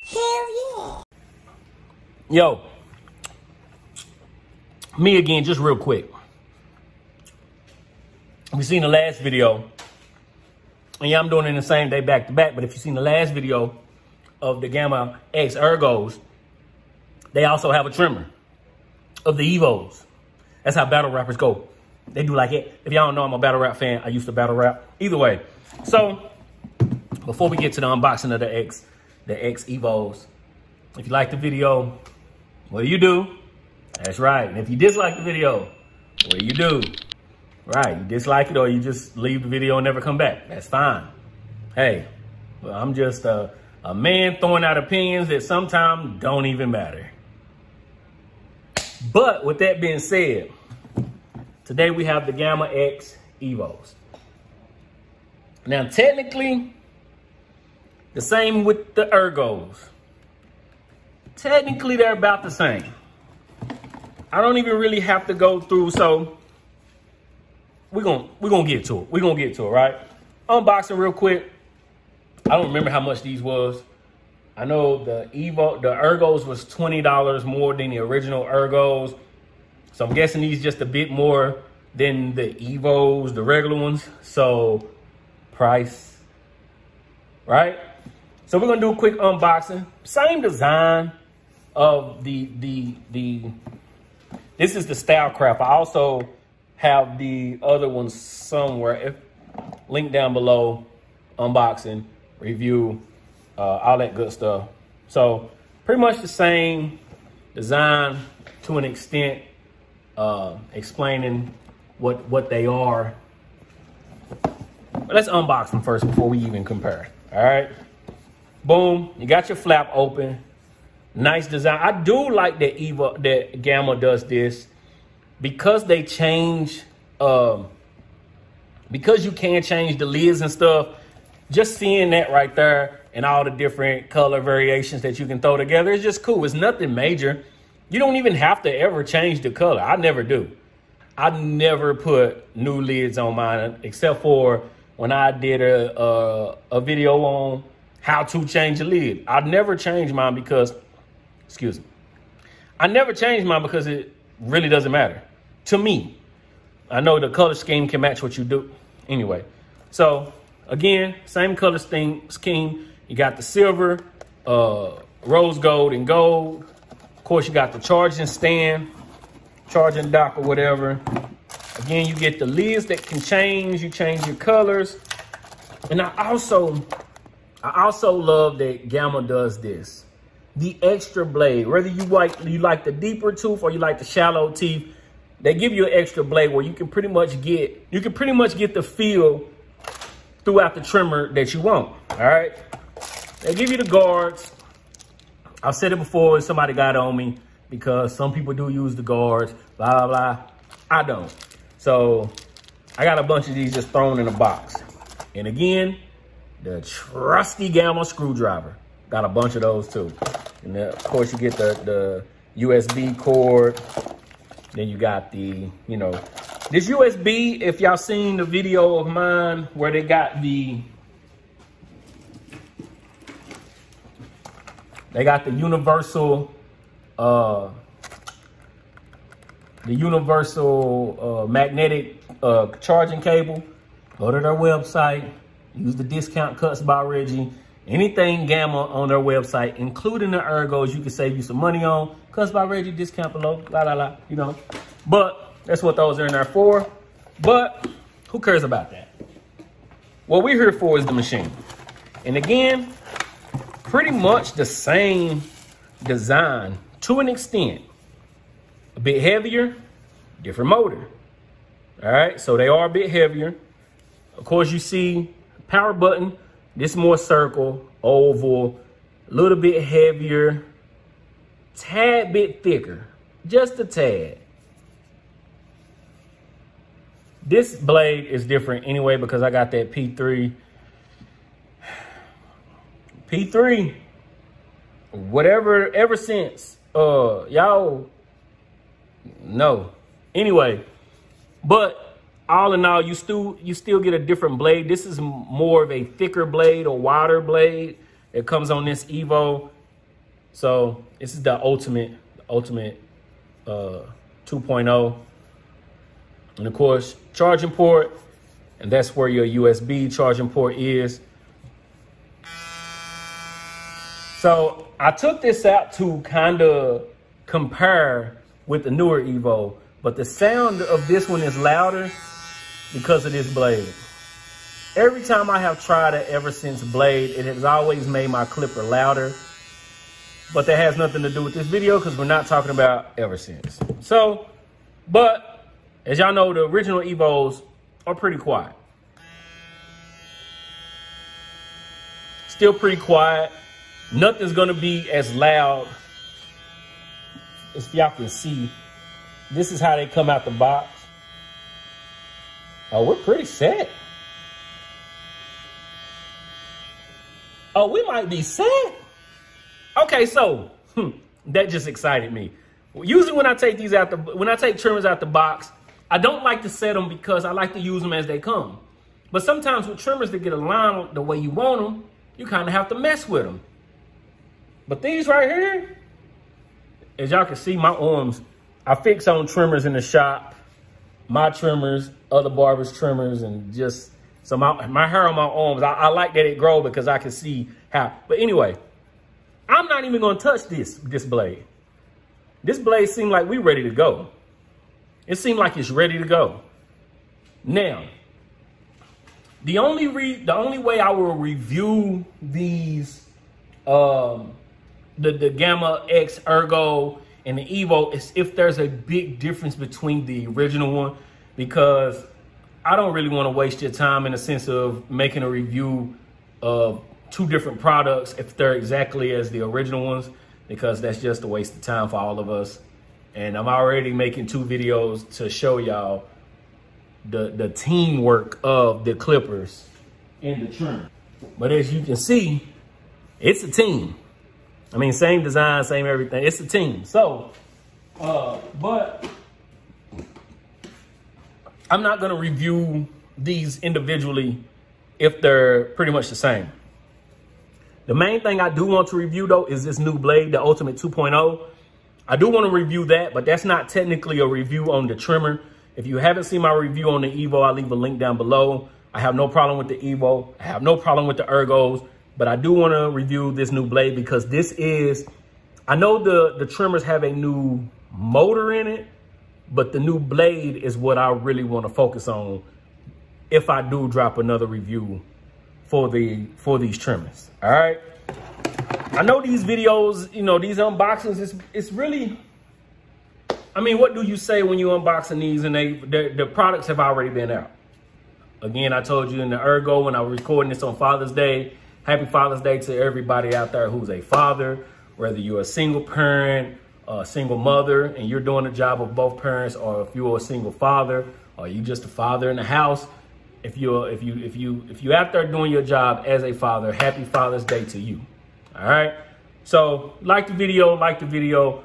Hell yeah. Yo, me again, just real quick. If you've seen the last video, and yeah, I'm doing it in the same day back to back, but if you've seen the last video of the Gamma X Ergos, they also have a trimmer of the EVOs. That's how battle rappers go. They do like it. If y'all don't know, I'm a battle rap fan. I used to battle rap. Either way. So, before we get to the unboxing of the X-EVOs, if you like the video, what do? That's right. And if you dislike the video, what do? Right, you dislike it or you just leave the video and never come back. That's fine. Hey, well, I'm just a man throwing out opinions that sometimes don't even matter. But with that being said, today we have the Gamma X EVOs. Now, technically, the same with the Ergos. Technically, they're about the same. I don't even really have to go through, so we're gonna get to it. We're gonna get to it, right? Unboxing real quick. I don't remember how much these was. I know the Ergos was $20 more than the original Ergos. So I'm guessing these just a bit more than the EVOs, the regular ones. So price, right? So we're gonna do a quick unboxing. Same design of this is the style crap. I also have the other ones somewhere. Link down below, unboxing, review, all that good stuff. So pretty much the same design to an extent, explaining what they are. But let's unbox them first before we even compare. All right. Boom, you got your flap open. Nice design. I do like that Gamma does this because they change, because you can change the lids and stuff. Just seeing that right there and all the different color variations that you can throw together is just cool. It's nothing major. You don't even have to ever change the color. I never do. I never put new lids on mine except for when I did a video on how to change a lid. I never changed mine because, excuse me. I never changed mine because it really doesn't matter to me. I know the color scheme can match what you do. Anyway, so again, same color scheme. You got the silver, rose gold, and gold. Of course, you got the charging stand, charging dock or whatever. Again, you get the lids that can change. You change your colors. And I also love that Gamma does this. The extra blade, whether you like the deeper tooth or you like the shallow teeth, they give you an extra blade where you can pretty much get the feel throughout the trimmer that you want. All right. They give you the guards. I've said it before and somebody got on me because some people do use the guards, blah, blah, blah. I don't. So I got a bunch of these just thrown in a box. And again, the trusty Gamma screwdriver. Got a bunch of those too. And then, of course, you get the USB cord. Then you got the, this USB, if y'all seen the video of mine where they got the universal magnetic charging cable. Go to their website, use the discount cuts by Reggie. Anything Gamma on their website, including the Ergos, you can save you some money on. Cuts by Reggie, discount below, la la la, But that's what those are in there for. But who cares about that? What we're here for is the machine. And again, pretty much the same design to an extent. A bit heavier, different motor. All right, so they are a bit heavier. Of course, you see power button. This more circle, oval, a little bit heavier, tad bit thicker, just a tad. This blade is different anyway because I got that P3. P3, whatever, ever since, y'all know. Anyway, but all in all, you still get a different blade. This is more of a thicker blade or wider blade that comes on this EVO. So this is the ultimate 2.0. And of course, charging port, and that's where your USB charging port is. So I took this out to kind of compare with the newer Evo, but the sound of this one is louder because of this blade. Every time I have tried it ever since Blade, it has always made my clipper louder, but that has nothing to do with this video because we're not talking about ever since. So, but as y'all know, the original Evos are pretty quiet. Still pretty quiet. Nothing's gonna be as loud. If y'all can see, this is how they come out the box. Oh, we're pretty set. Oh, we might be set. Okay, so that just excited me. Usually when I take these out when I take trimmers out the box, I don't like to set them because I like to use them as they come. But sometimes with trimmers that get aligned the way you want them, you kind of have to mess with them. But these right here, as y'all can see, my arms, I fix on trimmers in the shop, my trimmers, other barbers' trimmers, and just, so my hair on my arms, I like that it grow because I can see how. But anyway, I'm not even gonna touch this blade. This blade seemed like we ready to go. It seemed like it's ready to go. Now, the only way I will review these, the Gamma X Ergo and the Evo is if there's a big difference between the original one, because I don't really want to waste your time in the sense of making a review of two different products if they're exactly as the original ones, because that's just a waste of time for all of us. And I'm already making 2 videos to show y'all the teamwork of the clippers and the trim. But as you can see, it's a team. I mean, same design, same everything. It's a team. So, but I'm not going to review these individually if they're pretty much the same. The main thing I do want to review, though, is this new blade, the Ultimate 2.0. I do want to review that, but that's not technically a review on the trimmer. If you haven't seen my review on the Evo, I'll leave a link down below. I have no problem with the Evo. I have no problem with the Ergos, but I do want to review this new blade because this is, I know the trimmers have a new motor in it, but the new blade is what I really want to focus on if I do drop another review for these trimmers. All right. I know these videos, you know, these unboxings, it's really, I mean, what do you say when you unboxing these and the products have already been out? Again, I told you in the Ergo when I was recording this on Father's Day, happy Father's Day to everybody out there who's a father, whether you're a single parent, a single mother, and you're doing the job of both parents, or if you're a single father, or you just a father in the house. If you're out there doing your job as a father, happy Father's Day to you. All right. So like the video,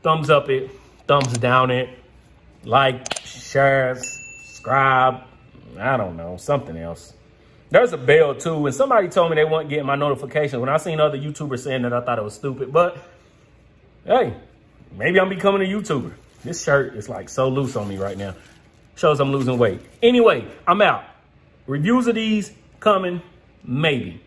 thumbs up it, thumbs down it, like, share, subscribe. I don't know, something else. There's a bell too, and somebody told me they weren't getting my notifications. When I seen other YouTubers saying that, I thought it was stupid, but hey, maybe I'm becoming a YouTuber. This shirt is like so loose on me right now. Shows I'm losing weight. Anyway, I'm out. Reviews of these coming, maybe.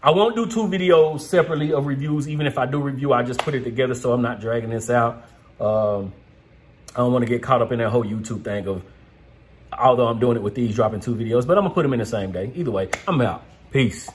I won't do 2 videos separately of reviews. Even if I do review, I just put it together so I'm not dragging this out. I don't want to get caught up in that whole YouTube thing of, although I'm doing it with these, dropping 2 videos, but I'm gonna put them in the same day. Either way, I'm out. Peace.